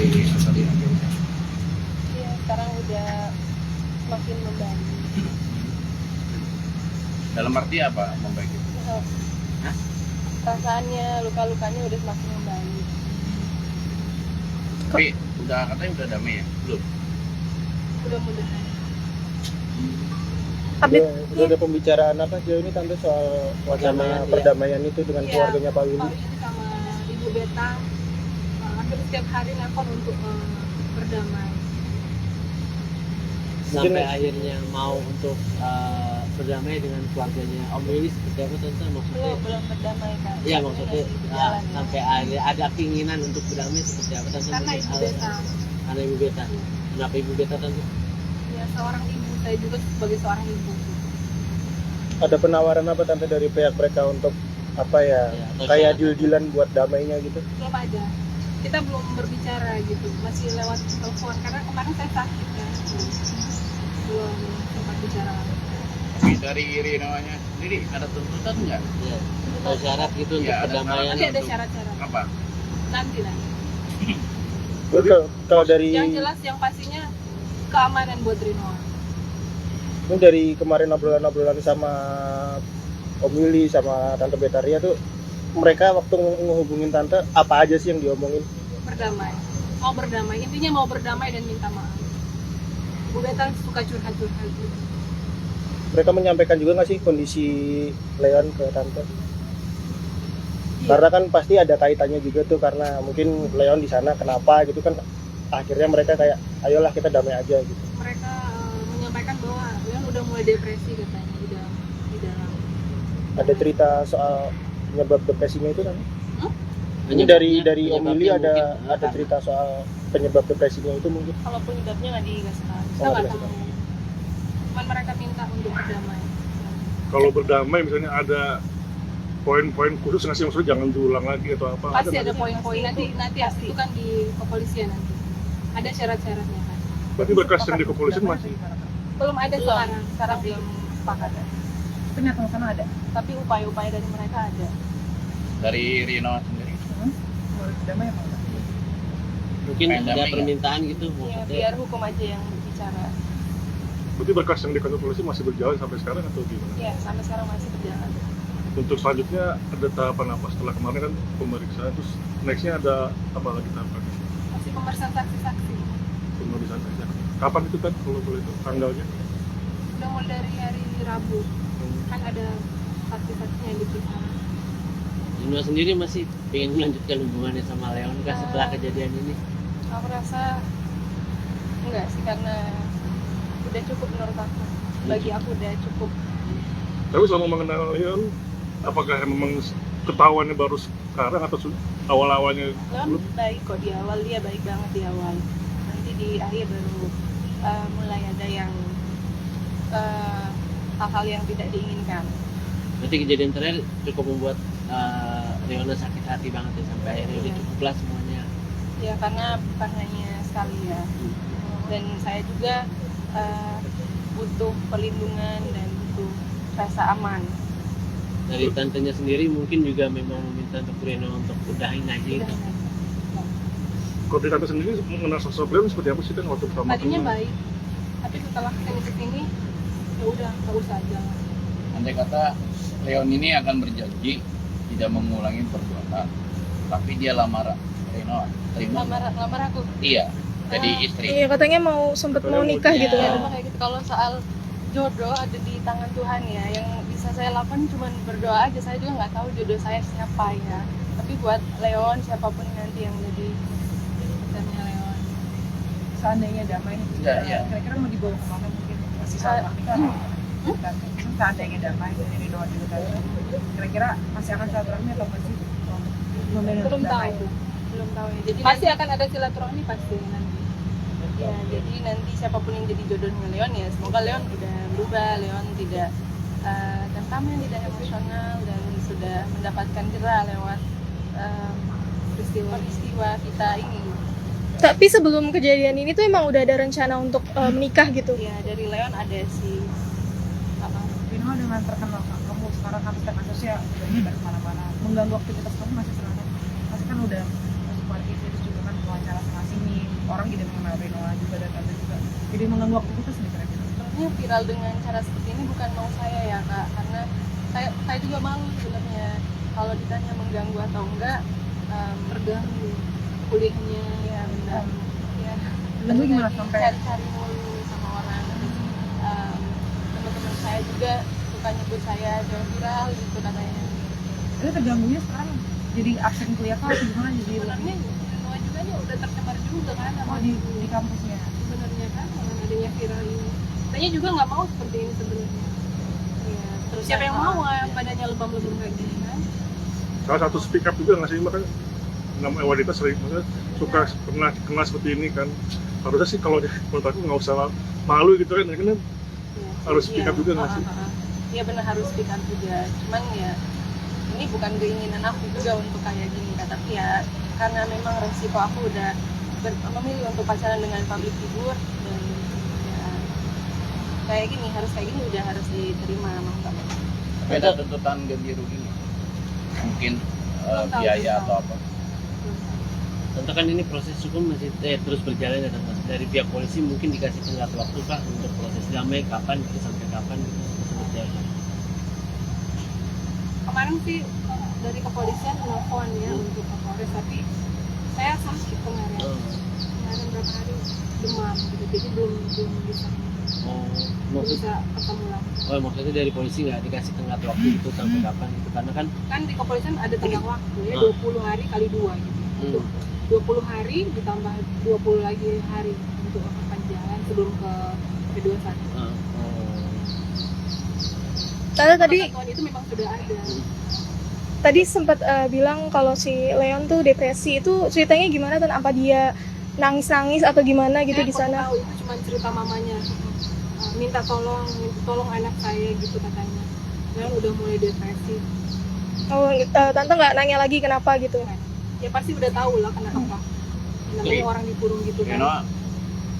Iya, sekarang udah semakin membaik. Dalam arti apa membaik itu? Hah? Perasaannya, luka-lukanya udah semakin membaik. Tapi katanya udah damai ya? Belum? Mudah-mudahan. Udah ada pembicaraan apa sejauh ini tante soal wacana perdamaian itu dengan keluarganya Pak Willy? Pak Willy sama Ibu Beta hampir setiap hari nelpon untuk berdamai. Sampai akhirnya mau untuk berdamai dengan keluarganya Om Willy seperti apa tante maksudnya? Belum berdamai kan? Iya maksudnya sampai ada keinginan untuk berdamai seperti apa tante? Karena Ibu Beta. Karena Ibu Beta. Kenapa Ibu Beta tante? Ya seorang ibu, saya juga sebagai seorang ibu. Ada penawaran apa tante dari pihak mereka untuk apa ya kayak deal-dealan buat damainya gitu? Belum ada. Kita belum berbicara gitu, masih lewat telepon karena kemarin saya sakit kan. Belum sempat bicara. Tapi dari Rinoanya sendiri ada tuntutan nggak? Iya. Ada syarat gitu untuk perdamaian. Nanti ada syarat-syarat. Apa? Nanti lah. Kalau dari Yang jelas yang pastinya keamanan buat Rino. ini dari kemarin obrolan-obrolan sama Om Willy sama Tante Betaria tuh mereka waktu ngehubungin Tante apa aja sih yang diomongin? Berdamai. Mau berdamai. Intinya mau berdamai dan minta maaf. Bu Beta suka curhat-curhat gitu. Mereka menyampaikan juga nggak sih kondisi Leon ke Tante? Iya. Karena kan pasti ada kaitannya juga tuh karena mungkin Leon di sana kenapa gitu kan akhirnya mereka kayak ayolah kita damai aja gitu. Mereka menyampaikan bahwa Leon udah mulai depresi katanya di dalam. Ada cerita soal penyebab depresinya itu kan? Ini Penyebabnya- dari Om Willy penyebabnya mungkin, ada cerita soal penyebab depresinya itu mungkin. Kalau penyebabnya nggak dikasih tahu. Kita nggak nggak dikasih tahu. Cuman mereka minta untuk berdamai. Kalau berdamai misalnya ada poin-poin khusus nggak sih, maksudnya jangan diulang lagi atau apa? Pasti ada poin-poin nanti itu kan di kepolisian nanti. Ada syarat-syaratnya kan. Berarti berkas yang di kepolisian masih Belum ada sekarang belum sepakat. Tapi nyata sana ada. Tapi upaya-upaya dari mereka ada. Dari Rino sendiri? Mau berdamai emang enggak? mungkin Pengen ada damai permintaan gitu Ya, maksudnya. biar hukum aja yang berbicara. berarti berkas yang di kantor polisi masih berjalan sampai sekarang atau gimana? Ya, sampai sekarang masih berjalan. Untuk selanjutnya ada tahapan apa setelah kemarin kan pemeriksaan, terus nextnya ada apa lagi tahapannya? Masih pemeriksaan saksi-saksi. Pemeriksaan saja. Kapan itu kan kalau boleh itu tanggalnya? Udah mulai dari hari Rabu. Kan ada saksi-saksinya yang diperiksa. Rino sendiri masih pengen melanjutkan hubungannya sama Leon kah setelah kejadian ini? Aku rasa enggak sih, karena udah cukup menurut aku. Bagi aku udah cukup. Tapi selama mengenal Leon, apakah memang ketahuannya baru sekarang atau awal-awalnya? Leon baik kok di awal, dia baik banget di awal. Nanti di akhir baru mulai ada yang hal-hal yang tidak diinginkan. Berarti kejadian terakhir cukup membuat Leona sakit hati banget ya sampai akhirnya udah cukup lah semuanya. Ya karena bukan hanya sekali ya. Dan saya juga butuh perlindungan dan butuh rasa aman. Dari tantenya sendiri mungkin juga memang meminta untuk Reno untuk udahin aja gitu. Kalau di tante sendiri mengenal sosok Leon seperti apa sih kan waktu pertama Tadinya kenal? baik, tapi setelah kesini ya udah nggak usah aja. Andai kata Leon ini akan berjanji tidak mengulangi perbuatan, tapi dia lamar Rino, terima? Lamar aku. Iya, jadi istri. Iya, katanya sempet mau nikah Iya. gitu Ya, kan. cuma kayak gitu. Kalau soal jodoh ada di tangan Tuhan ya. Yang bisa saya lakukan cuma berdoa aja. Saya juga nggak tahu jodoh saya siapa ya. Tapi buat Leon, siapapun nanti yang jadi pacarnya Leon. Seandainya damai nih, Iya. kira-kira mau dibawa kemana mungkin? Masih sama nikah? Seandainya damai dari Rino juga tadi, kira-kira masih akan silaturahmi atau masih Belum tahu. Belum tahu ya. Jadi pasti akan ada silaturahmi pasti nanti. Ya, jadi nanti siapapun yang jadi jodohnya Leon ya, semoga Leon udah berubah, Leon tidak temperamen, tidak emosional dan sudah mendapatkan jerah lewat peristiwa kita ini. Tapi sebelum kejadian ini tuh emang udah ada rencana untuk menikah gitu. Ya, dari Leon ada sih. Rino dengan terkenal kamu sekarang kan setiap sosial udah nyebar kemana-mana, mengganggu aktivitas kamu masih serana? Pasti kan udah masuk parkir terus juga kan wawancara sana sini, orang jadi mengenal Rinoa juga dan tante juga jadi mengganggu waktu kita sih kira-kira. Sebenarnya viral dengan cara seperti ini bukan mau saya ya kak, karena saya juga malu sebenarnya kalau ditanya mengganggu atau enggak. Terganggu kuliahnya ya benar ya. Lalu gimana sampai cari-cari mulu sama orang. Teman-teman saya juga suka nyebut saya jangan viral gitu katanya. ini terganggunya sekarang jadi aksen kuliah kah atau gimana jadi Sebenarnya semua juga ya udah tercemar juga kan sama oh di kampusnya. sebenarnya kan dengan adanya viral ini. Saya juga nggak mau seperti ini sebenarnya. Ya, terus siapa yang mau yang badannya lebam-lebam kayak gini kan? Salah satu speak up juga nggak sih, makanya namanya wanita sering maksudnya suka pernah kena seperti ini kan. Harusnya sih kalau menurut aku nggak usah malu gitu kan, karena Ya, harus speak up juga nggak sih? Iya benar harus speak up juga. Cuman ya ini bukan keinginan aku juga untuk kayak gini kak, tapi ya karena memang resiko aku udah memilih untuk pacaran dengan public figure dan ya kayak gini udah harus diterima mau nggak mau. Tapi ada tuntutan ganti rugi nggak? Mungkin biaya atau apa? Tentu kan ini proses hukum masih terus berjalan ya Tante. Dari pihak polisi mungkin dikasih tenggat waktu Kak untuk proses damai kapan itu sampai kapan itu seperti apa? Kemarin sih dari kepolisian telepon ya untuk Kapolres, tapi saya sakit kemarin berapa hari demam gitu, jadi belum bisa ketemu lagi. Oh maksudnya dari polisi nggak dikasih tenggat waktu itu sampai kapan itu karena kan Di kepolisian ada tenggat waktu ya 20 hari kali 2 gitu. 20 hari ditambah 20 lagi hari untuk perpanjangan sebelum ke P21. Tadi Pengetahuan itu memang sudah ada. tadi sempat bilang kalau si Leon tuh depresi, itu ceritanya gimana dan apa dia nangis-nangis atau gimana gitu di sana? Tahu itu cuma cerita mamanya. Minta tolong anak saya gitu katanya. Leon udah mulai depresi. Oh, tante nggak nanya lagi kenapa gitu? Ya pasti udah tahu lah kenapa. Namanya orang dikurung gitu kan. Reno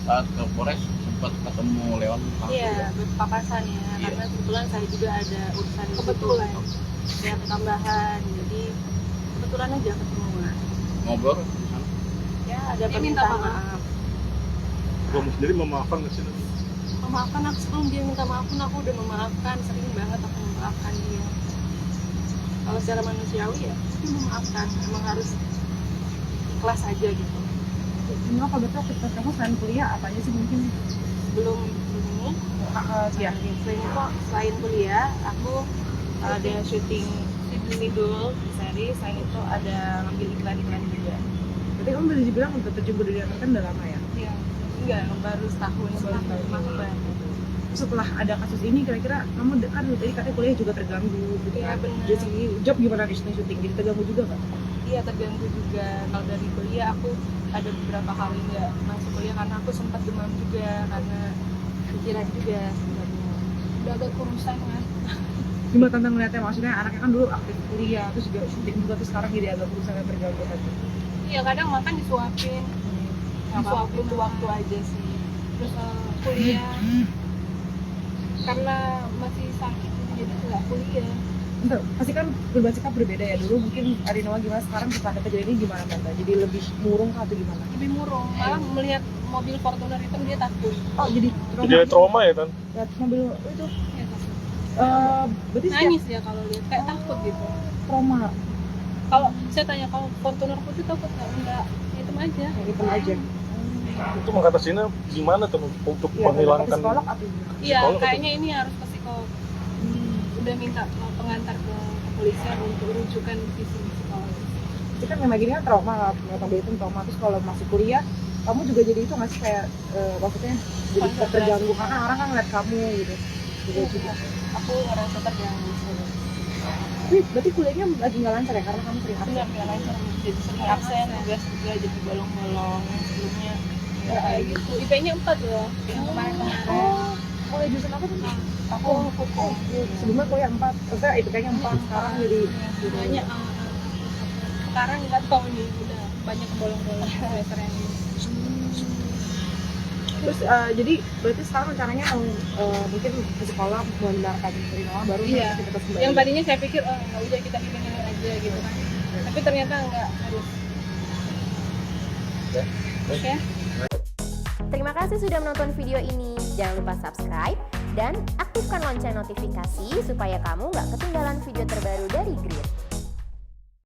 saat ke Polres sempat ketemu Leon langsung. Iya, berpapasan ya. Karena kebetulan saya juga ada urusan kebetulan. Ya tambahan. Jadi kebetulan aja ketemu lah. Ngobrol di sana. Ya ada permintaan maaf. Kamu sendiri memaafkan nggak sih? Memaafkan aku sebelum dia minta maaf pun aku udah memaafkan, sering banget aku memaafkan dia. Kalau secara manusiawi ya aku memaafkan, emang harus ikhlas aja gitu. Ini apa betul aktivitas kamu selain kuliah apa aja sih mungkin? Belum ini Ya. selain kuliah aku ada syuting Sidul series, selain itu ada ngambil iklan juga. Berarti kamu bisa dibilang untuk terjun ke dunia kan udah lama ya? Iya, enggak, baru setahun banget. Setelah ada kasus ini kira-kira kamu kan tadi katanya kuliah juga terganggu gitu Iya, kan? benar. Jadi segi job gimana di syuting? Jadi terganggu juga kan? Iya terganggu juga. Kalau dari kuliah aku ada beberapa kali nggak masuk kuliah karena aku sempat demam juga karena pikiran juga sebenarnya. Udah agak kurusan kan. Gimana tante ngeliatnya, maksudnya anaknya kan dulu aktif kuliah terus juga syuting juga terus sekarang jadi agak berusaha terganggu kan? Iya kadang makan disuapin tuh waktu aja sih. Terus kuliah karena masih sakit jadi nggak kuliah. Bentar, pasti kan perubahan sikap berbeda ya. Dulu mungkin Arinoa gimana, sekarang setelah ada kejadian ini gimana tante? Jadi lebih murung kah atau gimana? Lebih murung, malah melihat mobil Fortuner itu dia takut. Oh jadi Jadi trauma ya kan? lihat mobil itu Ya, takut. berarti setiap Nangis ya kalau lihat kayak takut gitu. trauma Kalau saya tanya kalau Fortuner putih takut nggak hitam aja. yang hitam aja. Itu mengatasinya gimana tuh untuk Iya, menghilangkan? psikolog atau gimana? Iya, Psikolog kayaknya ini harus ke psikolog. Udah minta pengantar ke kepolisian untuk rujukan di psikolog. Itu kan yang lagi ini kan trauma lah, mobil itu trauma. Terus kalau masih kuliah, kamu juga jadi itu nggak sih kayak maksudnya jadi terganggu karena orang kan ngeliat kamu gitu. Juga. Aku ngerasa terganggu. Tapi berarti kuliahnya lagi nggak lancar ya karena kamu sering absen. Benar nggak lancar, jadi sering absen, tugas juga jadi bolong-bolong. Sebelumnya ya, kayak gitu. IP-nya 4 loh. Yang kemarin-kemarin. Kuliah jurusan apa tuh? Aku hukum. Sebelumnya kuliah 4, maksudnya IPK-nya 4, sekarang jadi Banyak. Sekarang nggak tahu nih, udah banyak bolong-bolong semester yang ini. terus jadi berarti sekarang rencananya mau mungkin ke sekolah membenarkan Rinoa baru Iya. aktivitas kembali. Yang tadinya saya pikir nggak udah kita hilangin aja gitu kan. Tapi ternyata nggak harus. Oke. Terima kasih sudah menonton video ini. Jangan lupa subscribe dan aktifkan lonceng notifikasi supaya kamu nggak ketinggalan video terbaru dari Grit.